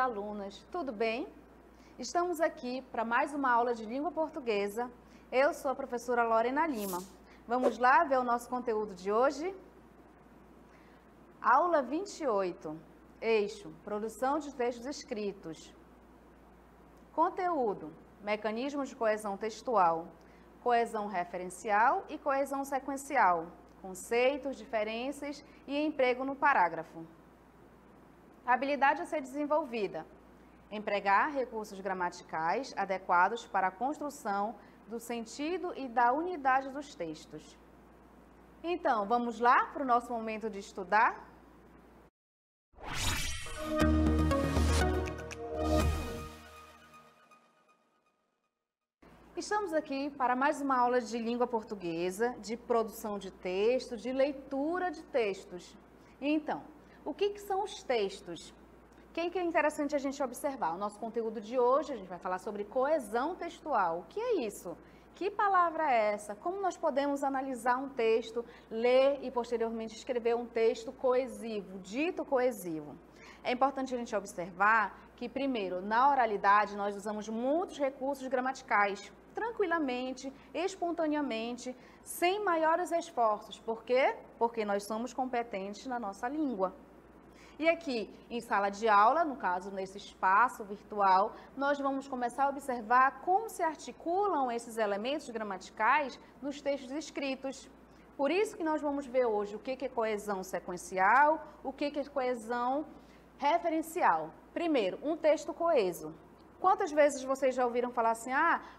alunas, tudo bem? Estamos aqui para mais uma aula de língua portuguesa. Eu sou a professora Lorena Lima. Vamos lá ver o nosso conteúdo de hoje? Aula 28, eixo, produção de textos escritos. Conteúdo, mecanismos de coesão textual, coesão referencial e coesão sequencial, conceitos, diferenças e emprego no parágrafo. Habilidade a ser desenvolvida, empregar recursos gramaticais adequados para a construção do sentido e da unidade dos textos. Então, vamos lá para o nosso momento de estudar? Estamos aqui para mais uma aula de língua portuguesa, de produção de texto, de leitura de textos. Então, o que são os textos? O que é interessante a gente observar? O nosso conteúdo de hoje, a gente vai falar sobre coesão textual. O que é isso? Que palavra é essa? Como nós podemos analisar um texto, ler e posteriormente escrever um texto coesivo, dito coesivo? É importante a gente observar que, primeiro, na oralidade, nós usamos muitos recursos gramaticais, tranquilamente, espontaneamente, sem maiores esforços. Por quê? Porque nós somos competentes na nossa língua. E aqui, em sala de aula, no caso, nesse espaço virtual, nós vamos começar a observar como se articulam esses elementos gramaticais nos textos escritos. Por isso que nós vamos ver hoje o que é coesão sequencial, o que é coesão referencial. Primeiro, um texto coeso. Quantas vezes vocês já ouviram falar assim,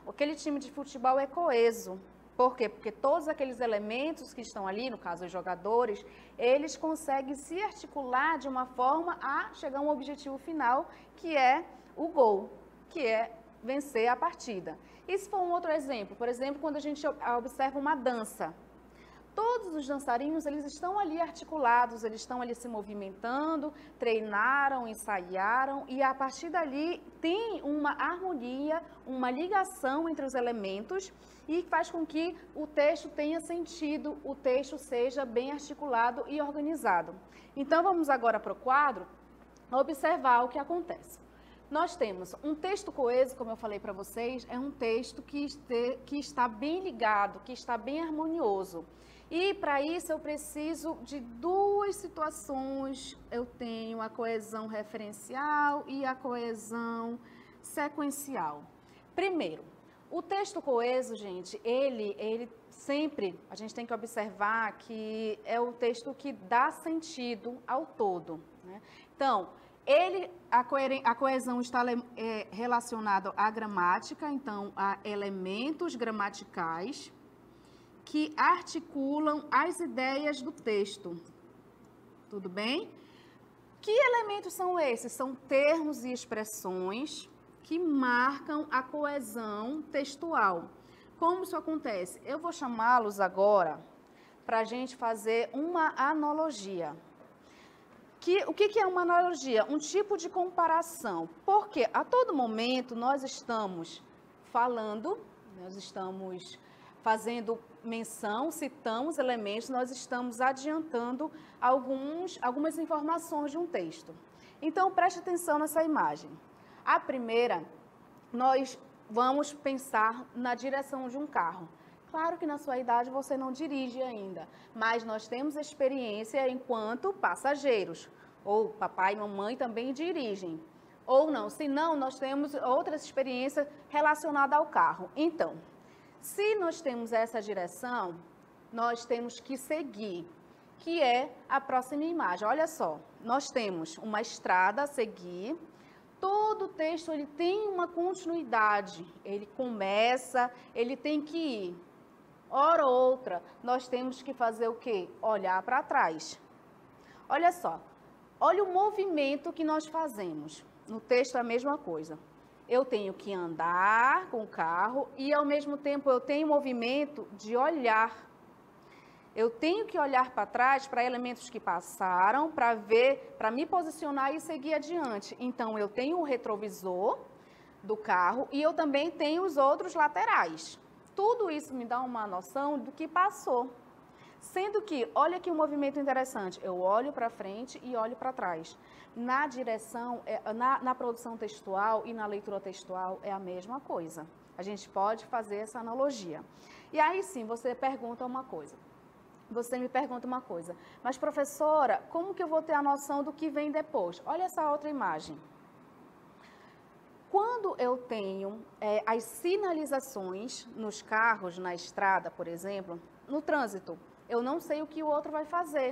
aquele time de futebol é coeso? Por quê? Porque todos aqueles elementos que estão ali, no caso os jogadores, eles conseguem se articular de uma forma a chegar a um objetivo final, que é o gol, que é vencer a partida. E se for um outro exemplo, por exemplo, quando a gente observa uma dança, todos os dançarinos, eles estão ali articulados, eles estão ali se movimentando, treinaram, ensaiaram e a partir dali tem uma harmonia, uma ligação entre os elementos e faz com que o texto tenha sentido, o texto seja bem articulado e organizado. Então vamos agora para o quadro observar o que acontece. Nós temos um texto coeso, como eu falei para vocês, é um texto que está bem ligado, que está bem harmonioso. E para isso eu preciso de duas situações. Eu tenho a coesão referencial e a coesão sequencial. Primeiro, o texto coeso, gente, ele sempre, a gente tem que observar que é o texto que dá sentido ao todo, né? Então, a coesão está relacionada à gramática, então a elementos gramaticais que articulam as ideias do texto. Tudo bem? Que elementos são esses? São termos e expressões que marcam a coesão textual. Como isso acontece? Eu vou chamá-los agora para a gente fazer uma analogia. O que é uma analogia? Um tipo de comparação. Porque a todo momento nós estamos falando, nós estamos fazendo menção, citamos elementos, nós estamos adiantando algumas informações de um texto. Então, preste atenção nessa imagem. A primeira, nós vamos pensar na direção de um carro. Claro que na sua idade você não dirige ainda, mas nós temos experiência enquanto passageiros. Ou papai e mamãe também dirigem. Ou não, se não, nós temos outras experiências relacionadas ao carro. Então, se nós temos essa direção, nós temos que seguir, que é a próxima imagem. Olha só, nós temos uma estrada a seguir, todo o texto ele tem uma continuidade, ele começa, ele tem que ir. Hora ou outra, nós temos que fazer o quê? Olhar para trás. Olha só, olha o movimento que nós fazemos. No texto é a mesma coisa. Eu tenho que andar com o carro e, ao mesmo tempo, eu tenho o movimento de olhar. Eu tenho que olhar para trás para elementos que passaram, para ver, para me posicionar e seguir adiante. Então, eu tenho o retrovisor do carro e eu também tenho os outros laterais. Tudo isso me dá uma noção do que passou. Sendo que, olha aqui um movimento interessante, eu olho para frente e olho para trás. Na direção, na produção textual e na leitura textual é a mesma coisa. A gente pode fazer essa analogia. E aí sim, você pergunta uma coisa. Você me pergunta uma coisa, mas professora, como que eu vou ter a noção do que vem depois? Olha essa outra imagem. Quando eu tenho as sinalizações nos carros, na estrada, por exemplo, no trânsito, eu não sei o que o outro vai fazer.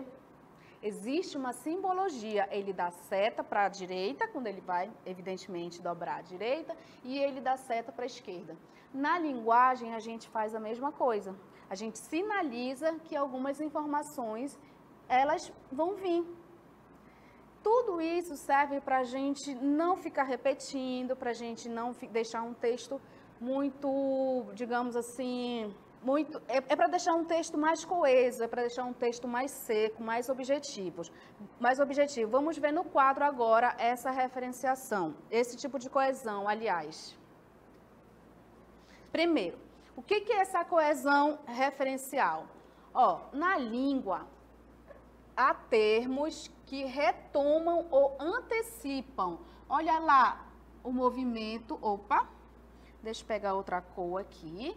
Existe uma simbologia, ele dá seta para a direita, quando ele vai, evidentemente, dobrar à direita, e ele dá seta para a esquerda. Na linguagem, a gente faz a mesma coisa. A gente sinaliza que algumas informações, elas vão vir. Tudo isso serve para a gente não ficar repetindo, para a gente não deixar um texto muito, digamos assim, para deixar um texto mais coeso, é para deixar um texto mais seco, mais objetivo. Vamos ver no quadro agora essa referenciação, esse tipo de coesão, aliás. Primeiro, o que é essa coesão referencial? Na língua, há termos que retomam ou antecipam. Olha lá o movimento, deixa eu pegar outra cor aqui.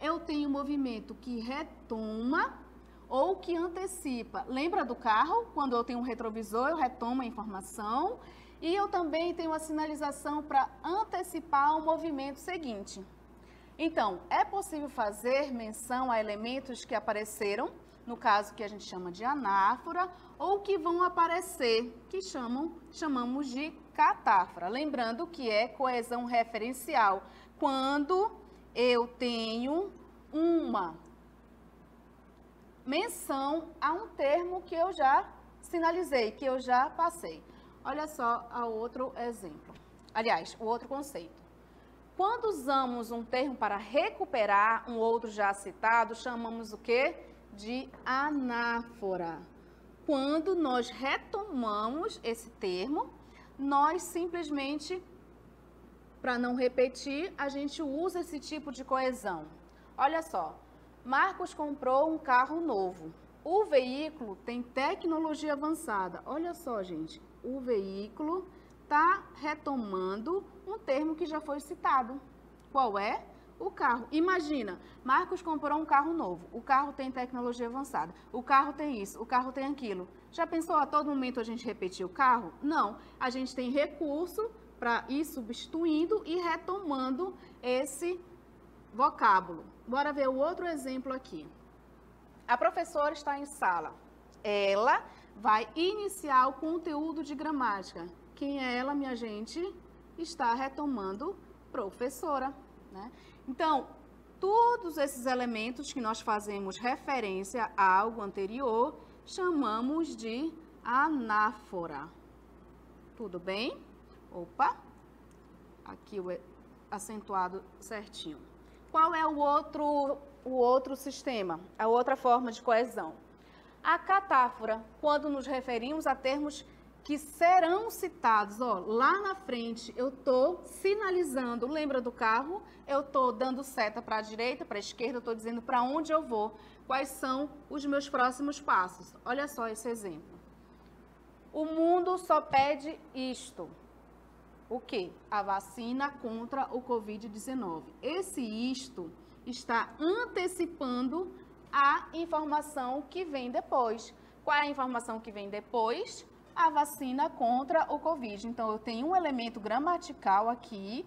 Eu tenho um movimento que retoma ou que antecipa. Lembra do carro? Quando eu tenho um retrovisor, eu retomo a informação. E eu também tenho a sinalização para antecipar o movimento seguinte. Então, é possível fazer menção a elementos que apareceram, no caso que a gente chama de anáfora, ou que vão aparecer, que chamamos de catáfora. Lembrando que é coesão referencial. Quando eu tenho uma menção a um termo que eu já sinalizei, que eu já passei. Olha só o outro exemplo. Aliás, o outro conceito. Quando usamos um termo para recuperar um outro já citado, chamamos o quê? De anáfora. Quando nós retomamos esse termo, nós simplesmente, para não repetir, a gente usa esse tipo de coesão. Olha só, Marcos comprou um carro novo. O veículo tem tecnologia avançada. Olha só, gente, o veículo está retomando um termo que já foi citado. Qual é? O carro. Imagina, Marcos comprou um carro novo. O carro tem tecnologia avançada. O carro tem isso, o carro tem aquilo. Já pensou a todo momento a gente repetir o carro? Não. A gente tem recurso para ir substituindo e retomando esse vocábulo. Bora ver o outro exemplo aqui. A professora está em sala. Ela vai iniciar o conteúdo de gramática. Quem é ela, minha gente? Está retomando professora, né? Então, todos esses elementos que nós fazemos referência a algo anterior, chamamos de anáfora. Tudo bem? Aqui o acentuado certinho. Qual é o outro sistema, a outra forma de coesão? A catáfora, quando nos referimos a termos que serão citados, lá na frente eu estou sinalizando, lembra do carro? Eu estou dando seta para a direita, para a esquerda, eu estou dizendo para onde eu vou, quais são os meus próximos passos. Olha só esse exemplo. O mundo só pede isto. O quê? A vacina contra o Covid-19. Esse isto está antecipando a informação que vem depois. Qual é a informação que vem depois? A vacina contra o Covid. Então, eu tenho um elemento gramatical aqui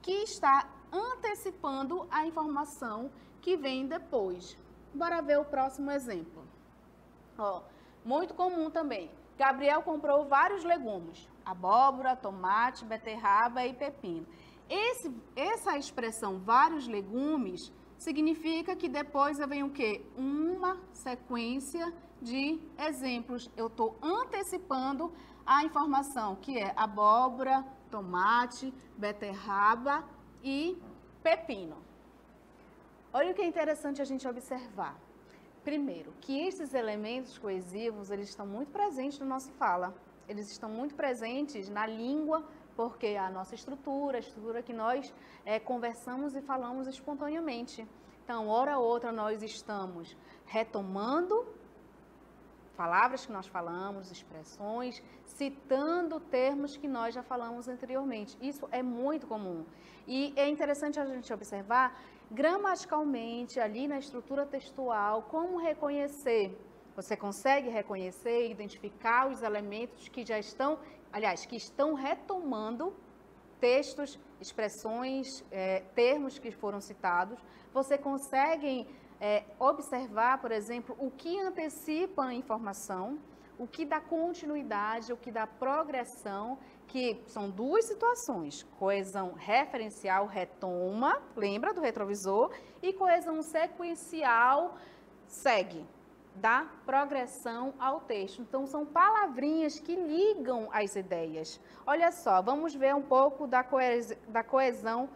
que está antecipando a informação que vem depois. Bora ver o próximo exemplo. Muito comum também. Gabriel comprou vários legumes. Abóbora, tomate, beterraba e pepino. Essa expressão vários legumes significa que depois vem o quê? Uma sequência de exemplos. Eu estou antecipando a informação, que é abóbora, tomate, beterraba e pepino. Olha o que é interessante a gente observar. Primeiro, que esses elementos coesivos, eles estão muito presentes na nossa fala. Eles estão muito presentes na língua, porque a nossa estrutura, a estrutura que nós conversamos e falamos espontaneamente. Então, hora ou outra, nós estamos retomando palavras que nós falamos, expressões, citando termos que nós já falamos anteriormente. Isso é muito comum. E é interessante a gente observar gramaticalmente, ali na estrutura textual, como reconhecer. Você consegue reconhecer, identificar os elementos que já estão, aliás, que estão retomando textos, expressões, termos que foram citados. Você consegue observar, por exemplo, o que antecipa a informação, o que dá continuidade, o que dá progressão, que são duas situações: coesão referencial, retoma, lembra do retrovisor, e coesão sequencial, segue, dá progressão ao texto. Então, são palavrinhas que ligam as ideias. Olha só, vamos ver um pouco da coesão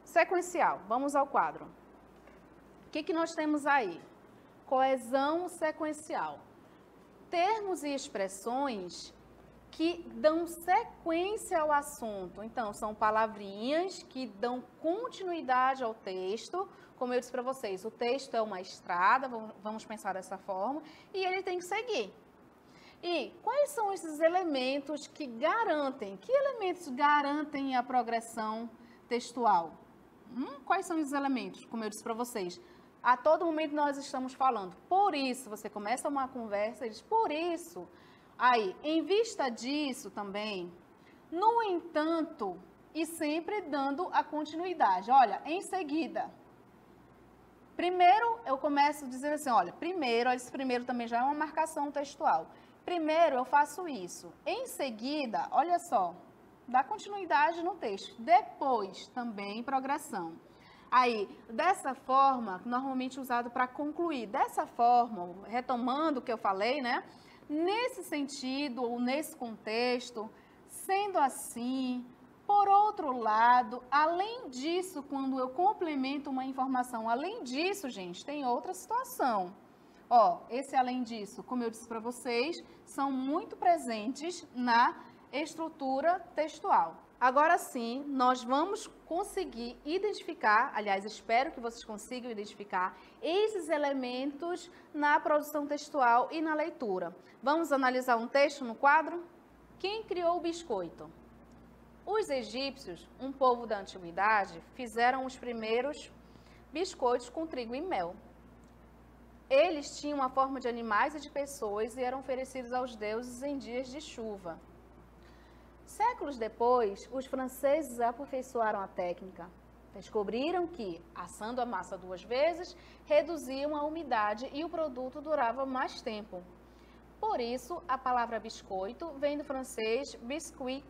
sequencial. Vamos ao quadro. O que nós temos aí? Coesão sequencial. Termos e expressões que dão sequência ao assunto. Então, são palavrinhas que dão continuidade ao texto. Como eu disse para vocês, o texto é uma estrada, vamos pensar dessa forma, e ele tem que seguir. E quais são esses elementos que garantem? Que elementos garantem a progressão textual? Quais são os elementos? Como eu disse para vocês, a todo momento nós estamos falando. Por isso, você começa uma conversa e diz, por isso. Aí, em vista disso também, no entanto, e sempre dando a continuidade. Olha, em seguida. Primeiro, eu começo dizendo assim, olha, esse primeiro também já é uma marcação textual. Primeiro, eu faço isso. Em seguida, olha só, dá continuidade no texto. Depois, também progressão. Aí, dessa forma, normalmente usado para concluir. Dessa forma, retomando o que eu falei, né? Nesse sentido, ou nesse contexto, sendo assim, por outro lado, além disso, quando eu complemento uma informação, além disso, gente, tem outra situação. Ó, esse além disso, como eu disse para vocês, são muito presentes na estrutura textual. Agora sim, nós vamos conseguir identificar, aliás, espero que vocês consigam identificar esses elementos na produção textual e na leitura. Vamos analisar um texto no quadro? Quem criou o biscoito? Os egípcios, um povo da antiguidade, fizeram os primeiros biscoitos com trigo e mel. Eles tinham a forma de animais e de pessoas e eram oferecidos aos deuses em dias de chuva. Séculos depois, os franceses aperfeiçoaram a técnica. Descobriram que, assando a massa 2 vezes, reduziam a umidade e o produto durava mais tempo. Por isso, a palavra biscoito vem do francês biscuit,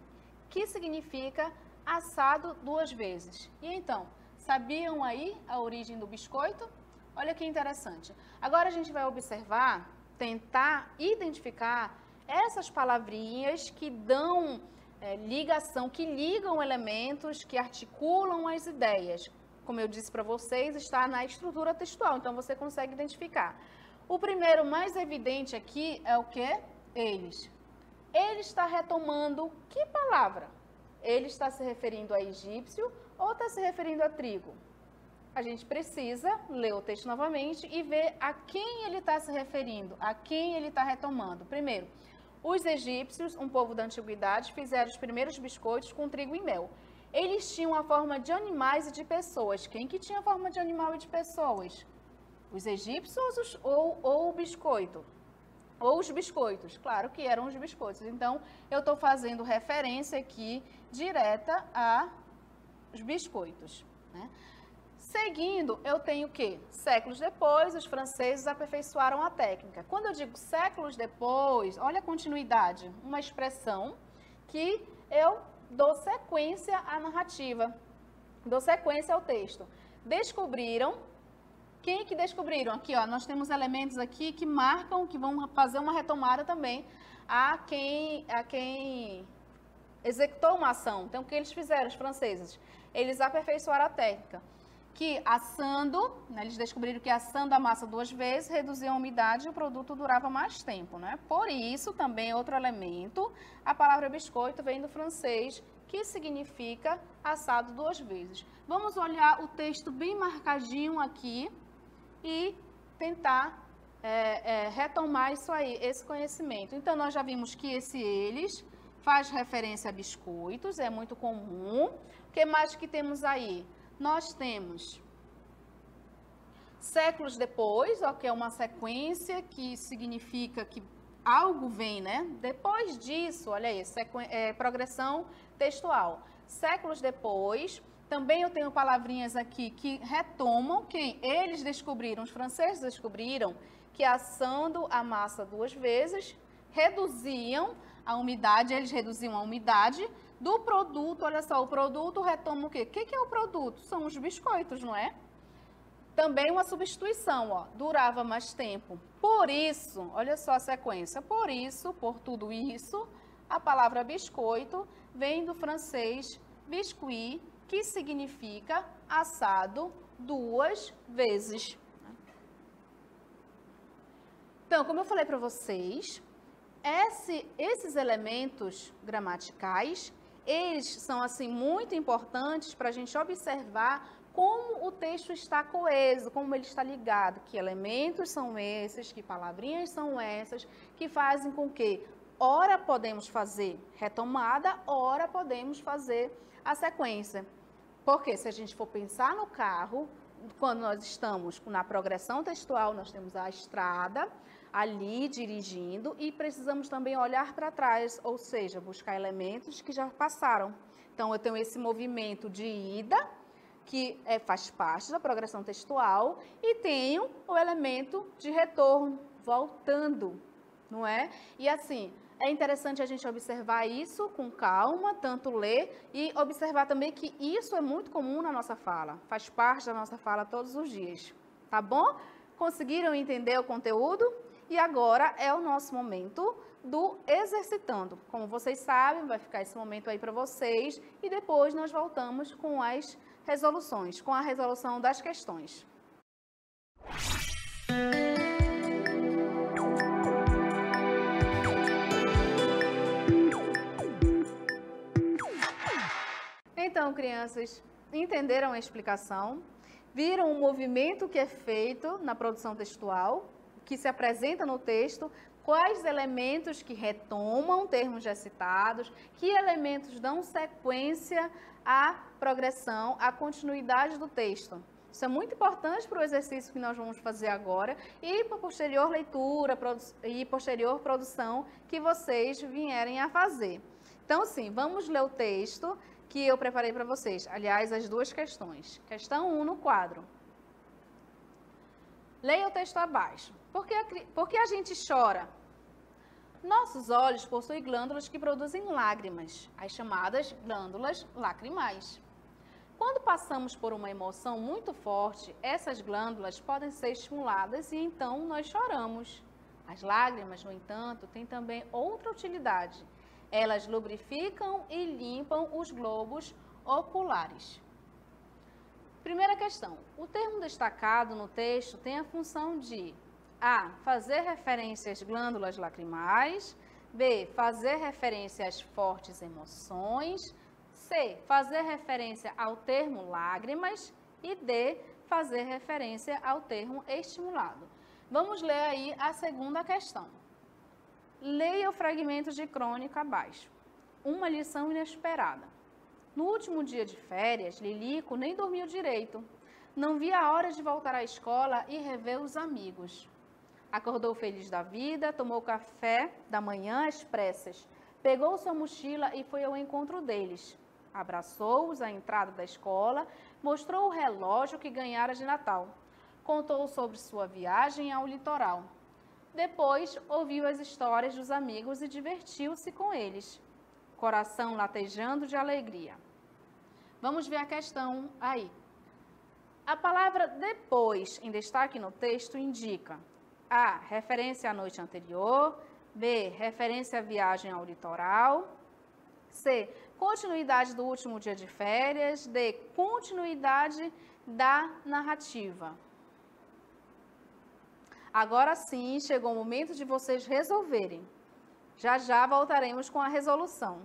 que significa assado 2 vezes. E então, sabiam aí a origem do biscoito? Olha que interessante. Agora a gente vai observar, tentar identificar essas palavrinhas que dão ligação, que ligam elementos, que articulam as ideias. Como eu disse para vocês, está na estrutura textual, então você consegue identificar. O primeiro mais evidente aqui é o quê? Eles. Ele está retomando que palavra? Ele está se referindo a egípcio ou está se referindo a trigo? A gente precisa ler o texto novamente e ver a quem ele está se referindo, a quem ele está retomando. Primeiro, os egípcios, um povo da antiguidade, fizeram os primeiros biscoitos com trigo e mel. Eles tinham a forma de animais e de pessoas. Quem que tinha a forma de animal e de pessoas? Os egípcios ou o biscoito? Ou os biscoitos, claro que eram os biscoitos. Então, eu estou fazendo referência aqui direta aos biscoitos, né? Seguindo, eu tenho o quê? Séculos depois, os franceses aperfeiçoaram a técnica. Quando eu digo séculos depois, olha a continuidade, uma expressão que eu dou sequência à narrativa, dou sequência ao texto. Descobriram, quem que descobriram? Aqui, ó, nós temos elementos aqui que marcam, que vão fazer uma retomada também a quem executou uma ação. Então, o que eles fizeram, os franceses? Eles aperfeiçoaram a técnica. Que assando, né, eles descobriram que assando a massa 2 vezes, reduzia a umidade e o produto durava mais tempo, né? Por isso, também outro elemento, a palavra biscoito vem do francês, que significa assado 2 vezes. Vamos olhar o texto bem marcadinho aqui e tentar retomar isso aí, esse conhecimento. Então, nós já vimos que esse eles faz referência a biscoitos, é muito comum. O que mais que temos aí? Nós temos séculos depois, ó, que é uma sequência que significa que algo vem, né? Depois disso, olha aí, progressão textual. Séculos depois, também eu tenho palavrinhas aqui que retomam quem eles descobriram, os franceses descobriram que assando a massa 2 vezes, reduziam a umidade, eles reduziam a umidade do produto. Olha só, o produto retoma o quê? O que é o produto? São os biscoitos, não é? Também uma substituição, ó, durava mais tempo. Por isso, olha só a sequência, por isso, por tudo isso, a palavra biscoito vem do francês biscuit, que significa assado 2 vezes. Então, como eu falei para vocês, esses elementos gramaticais, eles são assim muito importantes para a gente observar como o texto está coeso, como ele está ligado, que elementos são esses, que palavrinhas são essas, que fazem com que, ora podemos fazer retomada, ora podemos fazer a sequência. Porque se a gente for pensar no carro, quando nós estamos na progressão textual, nós temos a estrada ali dirigindo e precisamos também olhar para trás, ou seja, buscar elementos que já passaram. Então, eu tenho esse movimento de ida, que faz parte da progressão textual, e tenho o elemento de retorno, voltando, não é? E assim, é interessante a gente observar isso com calma, tanto ler e observar também que isso é muito comum na nossa fala, faz parte da nossa fala todos os dias, tá bom? Conseguiram entender o conteúdo? E agora é o nosso momento do exercitando. Como vocês sabem, vai ficar esse momento aí para vocês e depois nós voltamos com as resoluções, com a resolução das questões. Então, crianças, entenderam a explicação? Viram o movimento que é feito na produção textual, que se apresenta no texto? Quais elementos que retomam termos já citados, que elementos dão sequência à progressão, à continuidade do texto. Isso é muito importante para o exercício que nós vamos fazer agora e para a posterior leitura e posterior produção que vocês vierem a fazer. Então, sim, vamos ler o texto que eu preparei para vocês. Aliás, as 2 questões. Questão 1 no quadro. Leia o texto abaixo. Por que a gente chora? Nossos olhos possuem glândulas que produzem lágrimas, as chamadas glândulas lacrimais. Quando passamos por uma emoção muito forte, essas glândulas podem ser estimuladas e então nós choramos. As lágrimas, no entanto, têm também outra utilidade. Elas lubrificam e limpam os globos oculares. Primeira questão. O termo destacado no texto tem a função de A. Fazer referência às glândulas lacrimais. B. Fazer referência às fortes emoções. C. Fazer referência ao termo lágrimas. E D. Fazer referência ao termo estimulado. Vamos ler aí a segunda questão. Leia o fragmento de crônica abaixo. Uma lição inesperada. No último dia de férias, Lilico nem dormiu direito. Não via a hora de voltar à escola e rever os amigos. Acordou feliz da vida, tomou café da manhã às pressas, pegou sua mochila e foi ao encontro deles. Abraçou-os à entrada da escola, mostrou o relógio que ganhara de Natal. Contou sobre sua viagem ao litoral. Depois, ouviu as histórias dos amigos e divertiu-se com eles. Coração latejando de alegria. Vamos ver a questão aí. A palavra depois, em destaque no texto, indica A. Referência à noite anterior. B. Referência à viagem ao litoral. C. Continuidade do último dia de férias. D. Continuidade da narrativa. Agora sim, chegou o momento de vocês resolverem. Já já voltaremos com a resolução.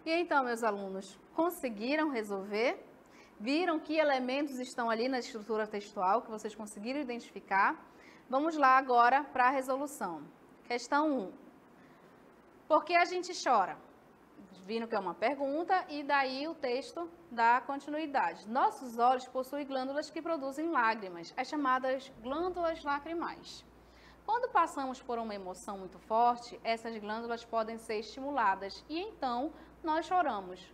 E então, meus alunos, conseguiram resolver? Viram que elementos estão ali na estrutura textual que vocês conseguiram identificar? Vamos lá agora para a resolução. Questão 1. Por que a gente chora? Viram que é uma pergunta e daí o texto dá continuidade. Nossos olhos possuem glândulas que produzem lágrimas, as chamadas glândulas lacrimais. Quando passamos por uma emoção muito forte, essas glândulas podem ser estimuladas e então nós choramos.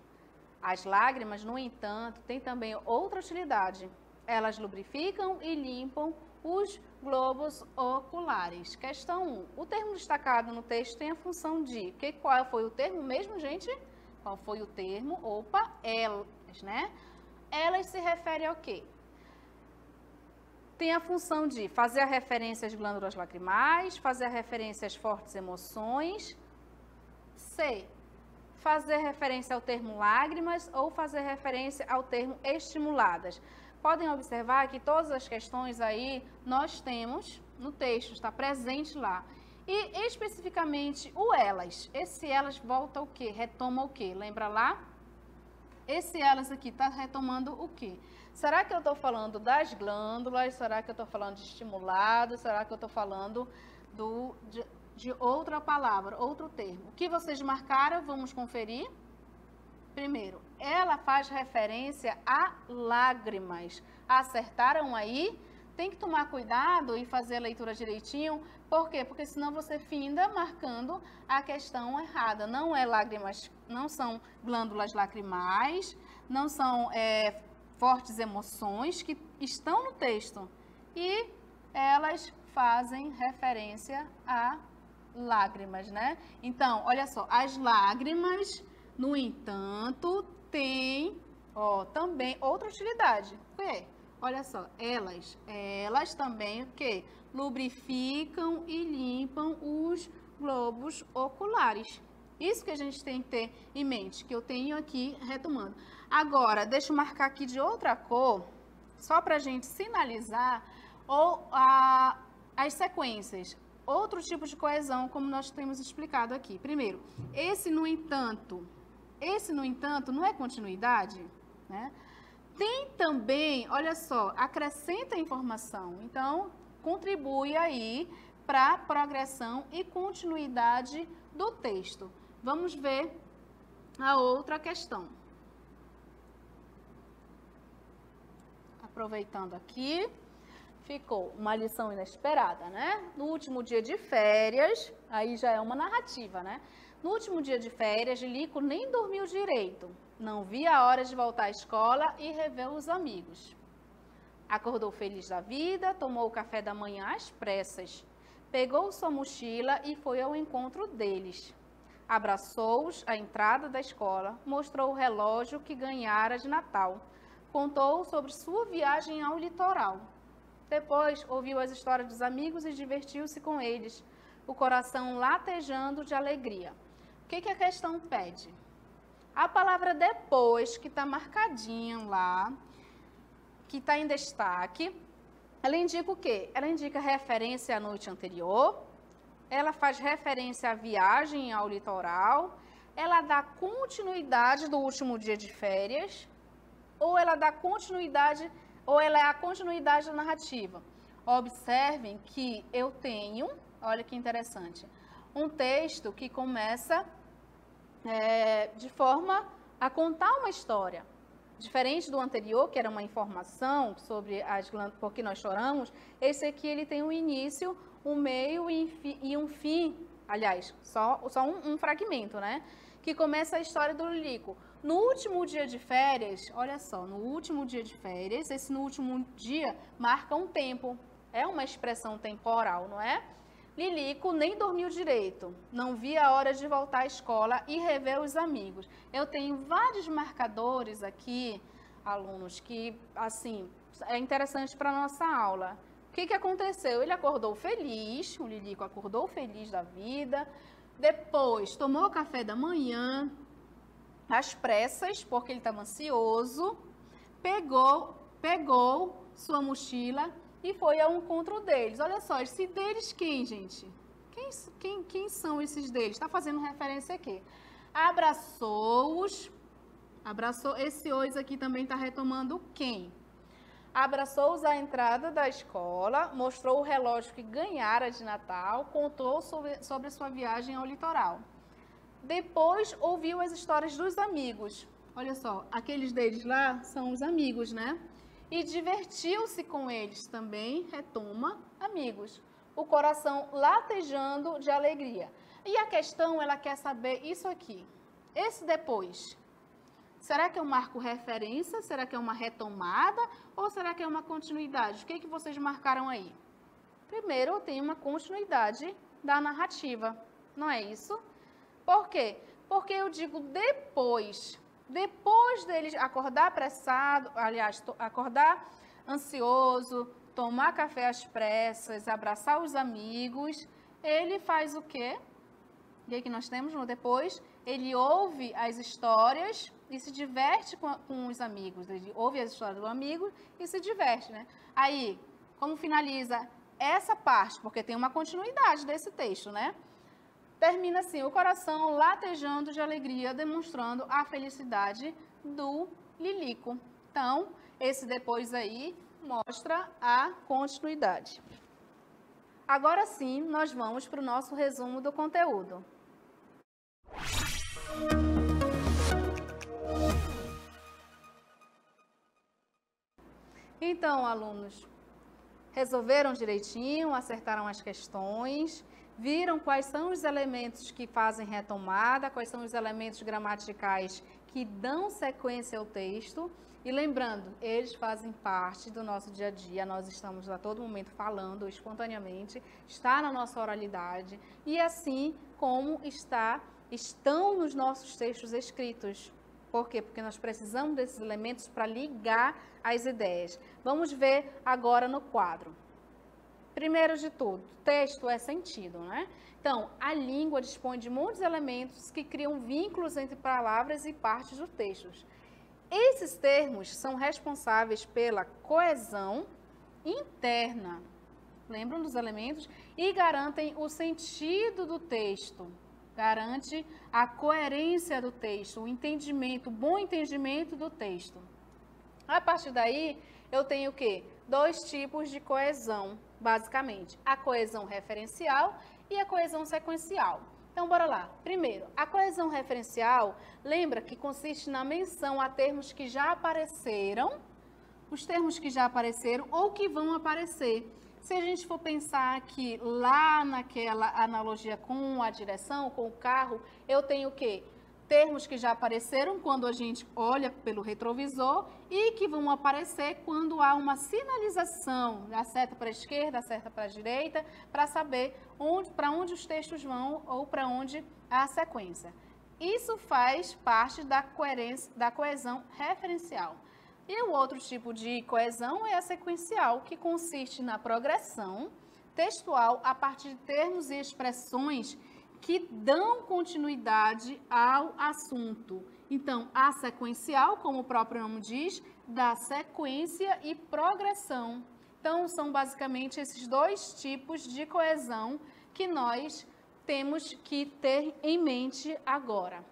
As lágrimas, no entanto, têm também outra utilidade. Elas lubrificam e limpam os globos oculares. Questão 1. O termo destacado no texto tem a função de... Qual foi o termo mesmo, gente? Qual foi o termo? Opa, elas, né? Elas se refere ao quê? Tem a função de fazer a referência às glândulas lacrimais, fazer a referência às fortes emoções. C. Fazer referência ao termo lágrimas ou fazer referência ao termo estimuladas. Podem observar que todas as questões aí nós temos no texto, está presente lá. E especificamente o elas. Esse elas volta o quê? Retoma o quê? Lembra lá? Esse elas aqui está retomando o quê? Será que eu estou falando das glândulas? Será que eu estou falando de estimulado? Será que eu estou falando de outra palavra, outro termo? O que vocês marcaram? Vamos conferir. Primeiro, ela faz referência a lágrimas. Acertaram aí? Tem que tomar cuidado e fazer a leitura direitinho. Por quê? Porque senão você finda marcando a questão errada. Não é lágrimas, não são glândulas lacrimais, não são fortes emoções que estão no texto. E elas fazem referência a lágrimas, né? Então, olha só, as lágrimas, no entanto, têm também outra utilidade. O quê? Olha só, elas também o quê? Lubrificam e limpam os globos oculares. Isso que a gente tem que ter em mente, que eu tenho aqui retomando. Agora, deixa eu marcar aqui de outra cor, só para a gente sinalizar as sequências. Outro tipo de coesão, como nós temos explicado aqui. Primeiro, esse no entanto, não é continuidade, né? Tem também, olha só, acrescenta informação. Então, contribui aí para a progressão e continuidade do texto. Vamos ver a outra questão. Aproveitando aqui, ficou uma lição inesperada, né? No último dia de férias, aí já é uma narrativa, né? No último dia de férias, Lilico nem dormiu direito. Não via a hora de voltar à escola e rever os amigos. Acordou feliz da vida, tomou o café da manhã às pressas. Pegou sua mochila e foi ao encontro deles. Abraçou-os à entrada da escola, mostrou o relógio que ganhara de Natal. Contou sobre sua viagem ao litoral. Depois, ouviu as histórias dos amigos e divertiu-se com eles, o coração latejando de alegria. O que a questão pede? A palavra depois, que está marcadinha lá, que está em destaque, ela indica o quê? Ela indica referência à noite anterior, ela faz referência à viagem ao litoral, ela dá continuidade do último dia de férias, ou ela dá continuidade, ou ela é a continuidade da narrativa. Observem que eu tenho, olha que interessante, um texto que começa de forma a contar uma história. Diferente do anterior, que era uma informação sobre as glândulas, por que nós choramos, esse aqui ele tem um início, um meio e um fim, aliás, só um fragmento, né? Que começa a história do Lilico. No último dia de férias, olha só, no último dia de férias, esse no último dia marca um tempo, é uma expressão temporal, não é? Lilico nem dormiu direito, não via a hora de voltar à escola e rever os amigos. Eu tenho vários marcadores aqui, alunos, que, assim, é interessante para a nossa aula. O que aconteceu? Ele acordou feliz, o Lilico acordou feliz da vida, depois tomou o café da manhã, às pressas, porque ele estava ansioso, pegou sua mochila e foi ao encontro deles. Olha só, esse deles quem, gente? Quem são esses deles? Está fazendo referência aqui. Abraçou-os. Abraçou, esse os aqui também está retomando quem? Abraçou-os à entrada da escola, mostrou o relógio que ganhara de Natal, contou sobre sua viagem ao litoral. Depois ouviu as histórias dos amigos. Olha só, aqueles deles lá são os amigos, né? E divertiu-se com eles também, retoma, amigos. O coração latejando de alegria. E a questão, ela quer saber isso aqui. Esse depois, será que eu marco referência? Será que é uma retomada? Ou será que é uma continuidade? O que vocês marcaram aí? Primeiro, eu tenho uma continuidade da narrativa, não é isso? Por quê? Porque eu digo depois dele acordar apressado, aliás, acordar ansioso, tomar café às pressas, abraçar os amigos, ele faz o quê? E aí que nós temos no depois, ele ouve as histórias e se diverte com os amigos. Ele ouve as histórias do amigo e se diverte, né? Aí, como finaliza essa parte? Porque tem uma continuidade desse texto, né? Termina assim, o coração latejando de alegria, demonstrando a felicidade do Lilico. Então, esse depois aí mostra a continuidade. Agora sim, nós vamos para o nosso resumo do conteúdo. Então, alunos, resolveram direitinho, acertaram as questões, viram quais são os elementos que fazem retomada, quais são os elementos gramaticais que dão sequência ao texto. E lembrando, eles fazem parte do nosso dia a dia, nós estamos a todo momento falando espontaneamente, está na nossa oralidade e assim como estão nos nossos textos escritos. Por quê? Porque nós precisamos desses elementos para ligar as ideias. Vamos ver agora no quadro. Primeiro de tudo, texto é sentido, né? Então, a língua dispõe de muitos elementos que criam vínculos entre palavras e partes do texto. Esses termos são responsáveis pela coesão interna, lembram dos elementos? E garantem o sentido do texto, garante a coerência do texto, o entendimento, o bom entendimento do texto. A partir daí, eu tenho o quê? Dois tipos de coesão, basicamente. A coesão referencial e a coesão sequencial. Então, bora lá. Primeiro, a coesão referencial, lembra que consiste na menção a termos que já apareceram, os termos que já apareceram ou que vão aparecer. Se a gente for pensar aqui, lá naquela analogia com a direção, com o carro, eu tenho o quê? Termos que já apareceram quando a gente olha pelo retrovisor e que vão aparecer quando há uma sinalização da seta para a esquerda, da seta para a direita, para saber para onde os textos vão ou para onde há a sequência. Isso faz parte da coesão referencial. E o outro tipo de coesão é a sequencial, que consiste na progressão textual a partir de termos e expressões que dão continuidade ao assunto. Então, a sequencial, como o próprio nome diz, dá sequência e progressão. Então, são basicamente esses dois tipos de coesão que nós temos que ter em mente agora.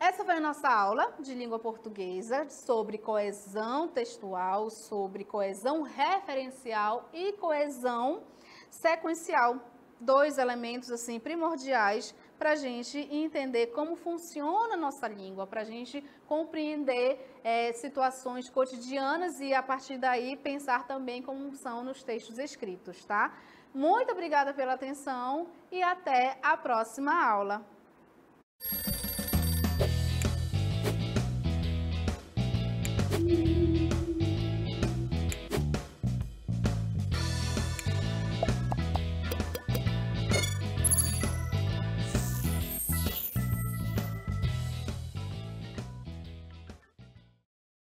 Essa foi a nossa aula de língua portuguesa sobre coesão textual, sobre coesão referencial e coesão sequencial. Dois elementos assim primordiais para a gente entender como funciona a nossa língua, para a gente compreender situações cotidianas e a partir daí pensar também como são nos textos escritos, tá? Muito obrigada pela atenção e até a próxima aula.